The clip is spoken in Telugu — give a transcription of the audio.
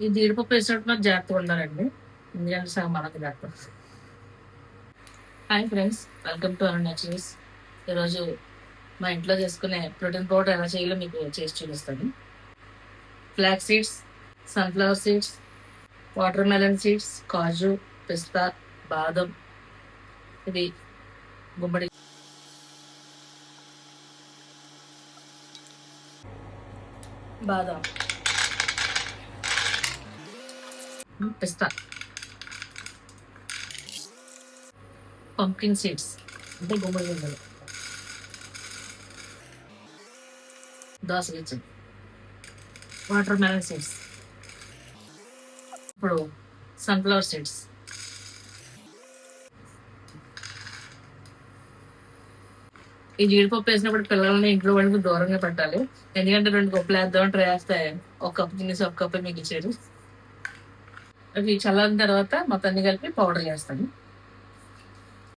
ఈ జీడిపప్పు వేసినప్పుడు మాకు జాగ్రత్తగా ఉండాలండి, ఎందుకంటే సగం మనకు జాగ్రత్త. Hi friends, welcome to our naturals. ఈరోజు మా ఇంట్లో చేసుకునే ప్రోటీన్ పౌడర్ ఎలా చేయాలో మీకు చేసి చూపిస్తాను. Flax seeds, sunflower seeds, watermelon seeds, కాజు, పిస్తా, బాదం, ఇది గుమ్మడి, బాదం, పిస్తా, పంకిన్ సీడ్స్ అంటే గుమ్మడి గింజలు, దోసగింజలు, వాటర్ మెలన్ సీడ్స్, ఇప్పుడు సన్ఫ్లవర్ సీడ్స్. ఈ జీడిపప్పు వేసినప్పుడు పిల్లల్ని ఇంట్లో వాళ్ళకి దూరంగా పెట్టాలి, ఎందుకంటే 2 కప్పులు వేద్దాం ట్రై వేస్తే ఒక కప్పు తినేసి ఒక కప్పు మీకు ఇచ్చారు. అవి చల్లారిన తర్వాత మొత్తాన్ని కలిపి పౌడర్ చేస్తాను.